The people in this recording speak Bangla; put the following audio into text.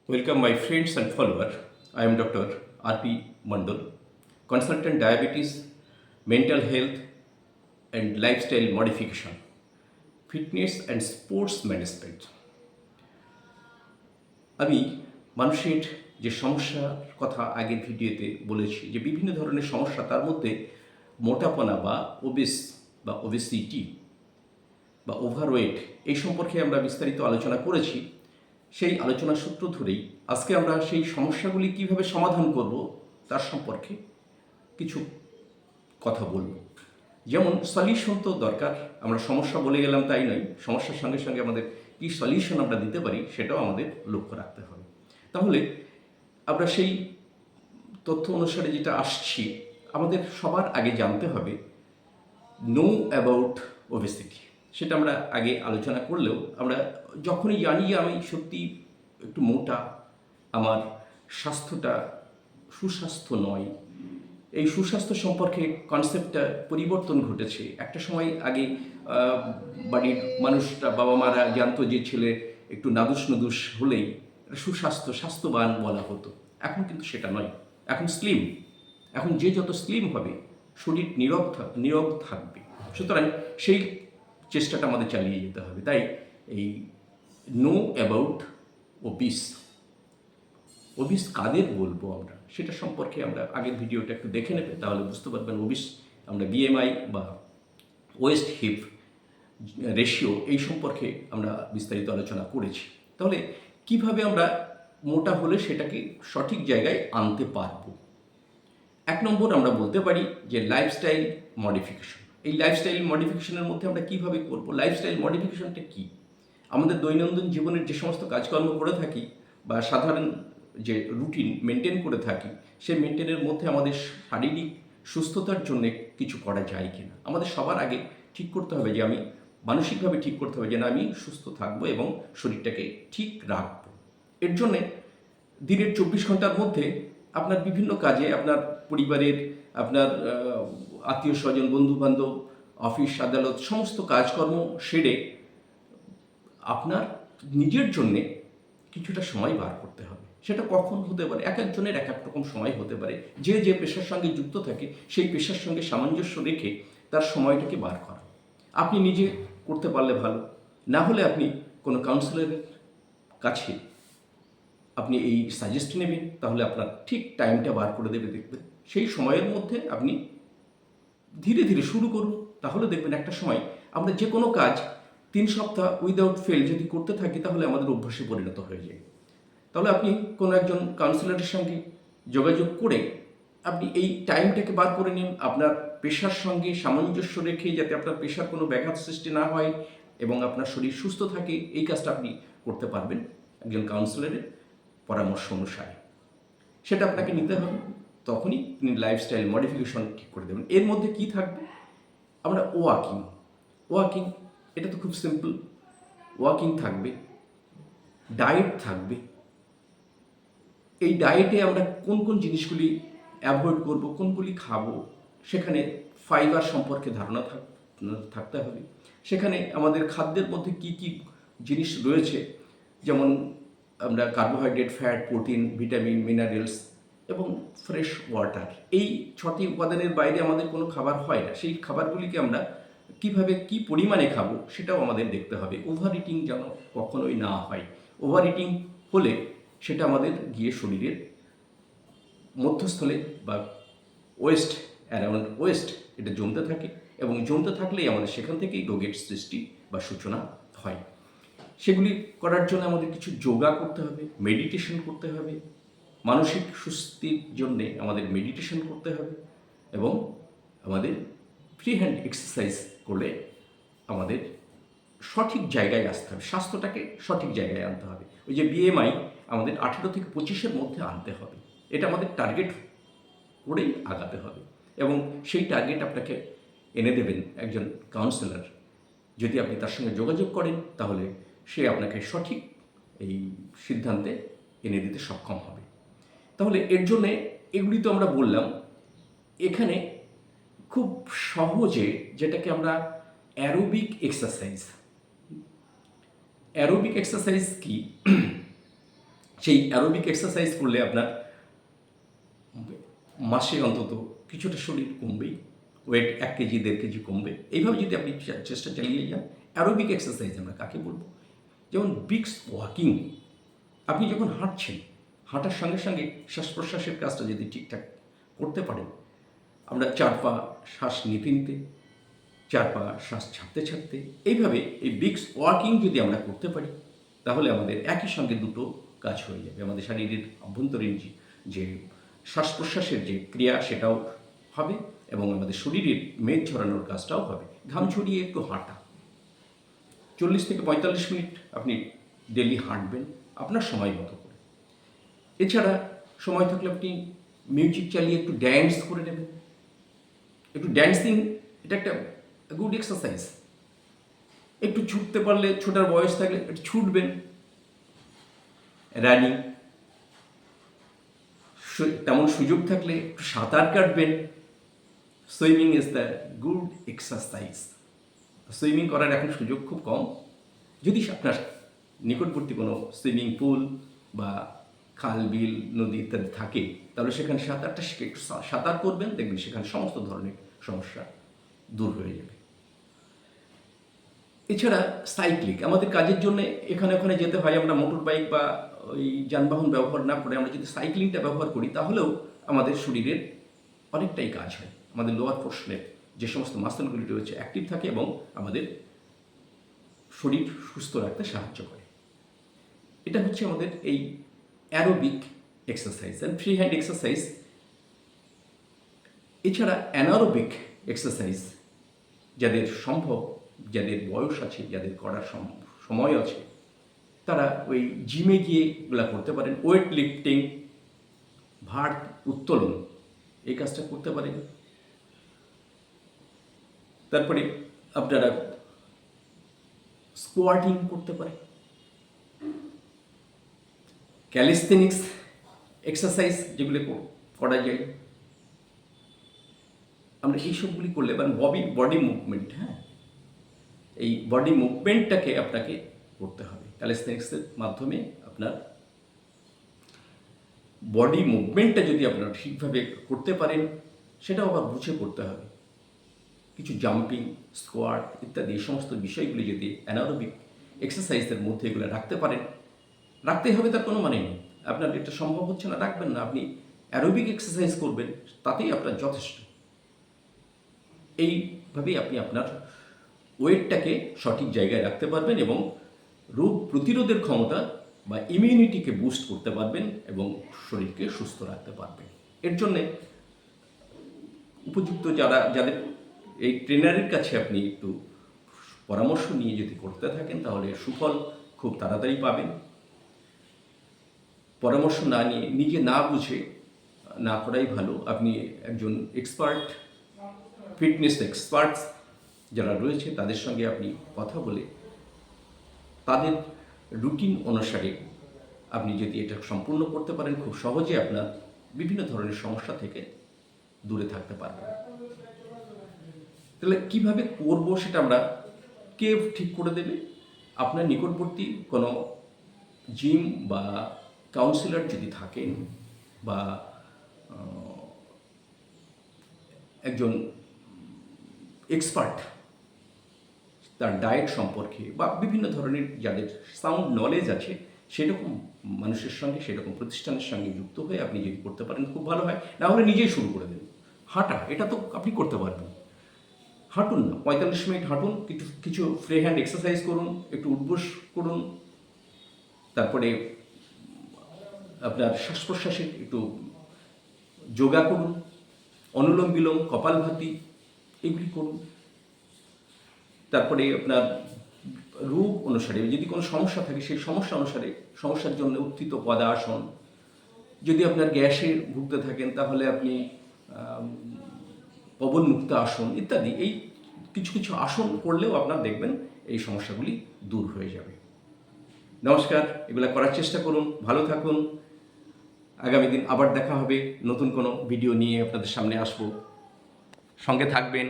Welcome, my friends and followers. I am Dr. R.P. Mandal, consultant diabetes, mental health, and lifestyle modification, fitness and sports management. আমি মানুষের যে সমস্যার কথা আগের ভিডিওতে বলেছি যে বিভিন্ন ধরনের সমস্যা, তার মধ্যে মোটাপনা বা ওবেসিটি বা ওভারওয়েট এই সম্পর্কে আমরা বিস্তারিত আলোচনা করেছি। সেই আলোচনার সূত্র ধরেই আজকে আমরা সেই সমস্যাগুলি কিভাবে সমাধান করব তার সম্পর্কে কিছু কথা বলব। যেমন সলিউশন তো দরকার, আমরা সমস্যা বলে গেলাম তাই নয়, সমস্যার সঙ্গে সঙ্গে আমাদের কী সলিউশন আমরা দিতে পারি সেটাও আমাদের লক্ষ্য রাখতে হবে। তাহলে আমরা সেই তথ্য অনুসারে যেটা আসছি, আমাদের সবার আগে জানতে হবে নো অ্যাবাউট ওবেসিটি। সেটা আমরা আগে আলোচনা করলেও আমরা যখনই জানি যে আমি সত্যি একটু মোটা, আমার স্বাস্থ্যটা সুস্বাস্থ্য নয়, এই সুস্বাস্থ্য সম্পর্কে কনসেপ্টটা পরিবর্তন ঘটেছে। একটা সময় আগে বাড়ির মানুষরা, বাবা মারা জানতো যে ছেলে একটু নাদুস নুদুস হলেই স্বাস্থ্যবান বলা হতো। এখন কিন্তু সেটা নয়, এখন স্লিম। এখন যে যত স্লিম হবে শরীর নীরব থাকবে। সুতরাং সেই চেষ্টাটা আমাদের চালিয়ে যেতে হবে। তাই এই নো অ্যাবাউট ওবিস কাদের বলবো আমরা, সেটা সম্পর্কে আমরা আগের ভিডিওটা একটু দেখে নেবে, তাহলে বুঝতে পারবেন। ওবিস আমরা বিএমআই বা ওয়েস্ট হিপ রেশিও এই সম্পর্কে আমরা বিস্তারিত আলোচনা করেছি। তাহলে কিভাবে আমরা মোটা হলে সেটাকে সঠিক জায়গায় আনতে পারবো। এক নম্বর আমরা বলতে পারি যে লাইফস্টাইল মডিফিকেশন। এই লাইফস্টাইল মডিফিকেশনের মধ্যে আমরা কীভাবে করবো? লাইফস্টাইল মডিফিকেশনটা কী? আমাদের দৈনন্দিন জীবনের যে সমস্ত কাজকর্ম করে থাকি বা সাধারণ যে রুটিন মেনটেন করে থাকি, সেই মেনটেনের মধ্যে আমাদের শারীরিক সুস্থতার জন্য কিছু করা যায় কিনা আমাদের সবার আগে ঠিক করতে হবে। যে আমি মানসিকভাবে ঠিক করতে হবে যে না, আমি সুস্থ থাকবো এবং শরীরটাকে ঠিক রাখবো। এর জন্যে দিনের 24 ঘন্টার মধ্যে আপনার বিভিন্ন কাজে, আপনার পরিবারের, আপনার আত্মীয় স্বজন, বন্ধুবান্ধব, অফিস আদালত সমস্ত কাজকর্ম সেরে আপনার নিজের জন্যে কিছুটা সময় বার করতে হবে। সেটা কখন হতে পারে? এক একজনের এক এক রকম সময় হতে পারে। যে যে পেশার সঙ্গে যুক্ত থাকে সেই পেশার সঙ্গে সামঞ্জস্য রেখে তার সময়টাকে বার করা। আপনি নিজে করতে পারলে ভালো, না হলে আপনি কোনো কাউন্সিলরের কাছে আপনি এই সাজেস্ট নেবেন, তাহলে আপনার ঠিক টাইমটা বার করে দেবে। দেখবেন সেই সময়ের মধ্যে আপনি ধীরে ধীরে শুরু করুন, তাহলে দেখবেন একটা সময় আমরা যে কোনো কাজ 3 সপ্তাহ উইদাউট ফেল যদি করতে থাকি, তাহলে আমাদের অভ্যাসে পরিণত হয়ে যায়। তাহলে আপনি কোনো একজন কাউন্সিলরের সঙ্গে যোগাযোগ করে আপনি এই টাইমটাকে বার করে নিন, আপনার পেশার সঙ্গে সামঞ্জস্য রেখে, যাতে আপনার পেশার কোনো ব্যাঘাত সৃষ্টি না হয় এবং আপনার শরীর সুস্থ থাকে। এই কাজটা আপনি করতে পারবেন একজন কাউন্সিলরের পরামর্শ অনুসারে। সেটা আপনাকে নিতে হবে, তখনই তিনি লাইফস্টাইল মডিফিকেশন ঠিক করে দেবেন। এর মধ্যে কি থাকবে? আমরা ওয়াকিং এটা তো খুব সিম্পল। ওয়াকিং থাকবে, ডায়েট থাকবে। এই ডায়েটে আমরা কোন কোন জিনিসগুলি অ্যাভয়েড করব, কোনগুলি খাবো, সেখানে ফাইবার সম্পর্কে ধারণা থাকতে হবে। সেখানে আমাদের খাদ্যের মধ্যে কি কি জিনিস রয়েছে, যেমন আমরা carbohydrate, fat, protein, vitamin, minerals এবং ফ্রেশ ওয়াটার, এই 6টি উপাদানের বাইরে আমাদের কোনো খাবার হয় না। সেই খাবারগুলিকে আমরা কিভাবে, কি পরিমাণে খাবো সেটাও আমাদের দেখতে হবে। ওভার ইটিং যেন কখনোই না হয়। ওভার ইটিং হলে সেটা আমাদের গিয়ে শরীরের মধ্যস্থলে বা অ্যারাউন্ড ওয়েস্ট এটা জমতে থাকে, এবং জমতে থাকলেই আমাদের সেখান থেকেই রোগের সৃষ্টি বা সূচনা হয়। সেগুলি করার জন্য আমাদের কিছু যোগা করতে হবে, মেডিটেশন করতে হবে। মানসিক সুস্থির জন্যে আমাদের মেডিটেশন করতে হবে এবং আমাদের ফ্রি হ্যান্ড এক্সারসাইজ করলে আমাদের সঠিক জায়গায় আসতে হবে, স্বাস্থ্যটাকে সঠিক জায়গায় আনতে হবে। ওই যে বিএমআই আমাদের 18 থেকে 25-এর মধ্যে আনতে হবে, এটা আমাদের টার্গেট করেই আগাতে হবে। এবং সেই টার্গেট আপনাকে এনে দেবেন একজন কাউন্সিলর। যদি আপনি তার সঙ্গে যোগাযোগ করেন, তাহলে সে আপনাকে সঠিক এই সিদ্ধান্তে এনে দিতে সক্ষম হবে। তাহলে এর জন্যে এগুলি তো আমরা বললাম। এখানে খুব সহজে, যেটাকে আমরা অ্যারোবিক এক্সারসাইজ কি সেই অ্যারোবিক এক্সারসাইজ করলে আপনার মাসে অন্তত কিছুটা শরীর কমবেই, ওয়েট 1 কেজি 1.5 কেজি কমবে। এইভাবে যদি আপনি চেষ্টা চালিয়ে যান, অ্যারোবিক এক্সারসাইজ আমরা কাকে বলবো? যেমন ব্রিস্ক ওয়াকিং, আপনি যখন হাঁটছেন, হাঁটার সঙ্গে সঙ্গে শ্বাস প্রশ্বাসের কাজটা যদি ঠিকঠাক করতে পারেন, আমরা 4 পা শ্বাস নিতে নিতে 4 পা শ্বাস ছাড়তে ছাড়তে এইভাবে এই ব্রিস্ক ওয়াকিং যদি আমরা করতে পারি, তাহলে আমাদের একই সঙ্গে দুটো কাজ হয়ে যাবে। আমাদের শারীরের অভ্যন্তরীণ যে শ্বাস প্রশ্বাসের যে ক্রিয়া সেটাও হবে এবং আমাদের শরীরের মেদ ঝরানোর কাজটাও হবে। ঘাম ঝরিয়ে একটু হাঁটা, 40 থেকে 45 মিনিট আপনি ডেলি হাঁটবেন আপনার সময় মতো করে। এছাড়া সময় থাকলে আপনি মিউজিক চালিয়ে একটু ড্যান্স করে নেবেন। একটু ড্যান্সিং, এটা একটা গুড এক্সারসাইজ। একটু ছুটতে পারলে, ছোটার বয়স থাকলে একটু ছুটবেন, রানিং, তেমন সুযোগ থাকলে একটু সাঁতার কাটবেন। Swimming is the good exercise. Swimming করার এখন সুযোগ খুব কম। যদি আপনার নিকটবর্তী কোনো সুইমিং পুল বা খাল, বিল, নদী ইত্যাদি থাকে, তাহলে সেখানে সাঁতারটা শিখে একটু সাঁতার করবেন, দেখবেন সেখানে সমস্ত ধরনের সমস্যা দূর হয়ে যাবে। এছাড়া সাইক্লিং, আমাদের কাজের জন্য এখানে ওখানে যেতে হয়, আমরা মোটর বাইক বা ওই যানবাহন ব্যবহার না করে আমরা যদি সাইক্লিংটা ব্যবহার করি, তাহলেও আমাদের শরীরের অনেকটাই কাজ হয়। আমাদের লোয়ার পোর্শনের যে সমস্ত মাসলগুলি রয়েছে অ্যাক্টিভ থাকে এবং আমাদের শরীর সুস্থ রাখতে সাহায্য করে। এটা হচ্ছে আমাদের এই aerobic exercise and free hand exercise. এছাড়া অ্যানারোবিক এক্সারসাইজ যাদের সম্ভব, যাদের বয়স আছে, যাদের করার সময় আছে, তারা ওই জিমে গিয়ে এগুলা করতে পারেন। ওয়েট লিফটিং, ভার উত্তোলন, এই কাজটা করতে পারেন। তারপরে আপনারা স্কোয়াটিং করতে পারেন। ক্যালিস্থেনিক্স এক্সারসাইজ যেগুলো করা যায়, আমরা এইসবগুলি করলে বা বডি মুভমেন্ট, হ্যাঁ, এই বডি মুভমেন্টটাকে আপনাকে করতে হবে। ক্যালিস্থেনিক্সের মাধ্যমে আপনার বডি মুভমেন্টটা যদি আপনারা ঠিকভাবে করতে পারেন, সেটাও আবার বুঝে করতে হবে। কিছু জাম্পিং, স্কোয়াট ইত্যাদি এই সমস্ত বিষয়গুলি যদি অ্যানারোবিক এক্সারসাইজের মধ্যে এগুলো রাখতে পারেন, রাখতে হবে তার কোনো মানে নেই। আপনার এটা সম্ভব হচ্ছে না, রাখবেন না, আপনি অ্যারোবিক এক্সারসাইজ করবেন, তাতেই আপনার যথেষ্ট। এইভাবেই আপনি আপনার ওয়েটটাকে সঠিক জায়গায় রাখতে পারবেন এবং রোগ প্রতিরোধের ক্ষমতা বা ইমিউনিটিকে বুস্ট করতে পারবেন এবং শরীরকে সুস্থ রাখতে পারবেন। এর জন্যে উপযুক্ত যাদের এই ট্রেনারের কাছে আপনি একটু পরামর্শ নিয়ে যদি করতে থাকেন, তাহলে সুফল খুব তাড়াতাড়ি পাবেন। পরামর্শ না নিয়ে, নিজে না বুঝে না করাই ভালো। আপনি একজন এক্সপার্ট, ফিটনেস এক্সপার্টস যারা রয়েছে তাদের সঙ্গে আপনি কথা বলে তাদের রুটিন অনুসারে আপনি যদি এটা সম্পূর্ণ করতে পারেন, খুব সহজে আপনার বিভিন্ন ধরনের সমস্যা থেকে দূরে থাকতে পারবেন। তাহলে কীভাবে করবো সেটা আমরা কে ঠিক করে দেবে? আপনার নিকটবর্তী কোনো জিম বা কাউন্সিলর যদি থাকেন বা একজন এক্সপার্ট তার ডায়েট সম্পর্কে বা বিভিন্ন ধরনের যাদের সাউন্ড নলেজ আছে, সেরকম মানুষের সঙ্গে, সেরকম প্রতিষ্ঠানের সঙ্গে যুক্ত হয়ে আপনি যদি করতে পারেন খুব ভালো হয়। না হলে নিজেই শুরু করে দেন। হাঁটা, এটা তো আপনি করতে পারবেন। হাঁটুন না, 45 মিনিট হাঁটুন, কিছু ফ্রি হ্যান্ড এক্সারসাইজ করুন, একটু উঠবোস করুন, তারপরে আপনার শ্বাস প্রশ্বাসের একটু যোগা করুন, অনুলোম বিলোম, কপালভাতি এগুলি করুন। তারপরে আপনার রোগ অনুসারে যদি কোনো সমস্যা থাকে, সেই সমস্যা অনুসারে সমস্যার জন্য উত্থিত পদাসন, যদি আপনার গ্যাসে ভুগতে থাকেন তাহলে আপনি পবনমুক্ত আসন ইত্যাদি, এই কিছু কিছু আসন করলেও আপনার দেখবেন এই সমস্যাগুলি দূর হয়ে যাবে। নমস্কার, এগুলো করার চেষ্টা করুন, ভালো থাকুন। আগামী দিন আবার দেখা হবে, নতুন কোনো ভিডিও নিয়ে আপনাদের সামনে আসবো, সঙ্গে থাকবেন।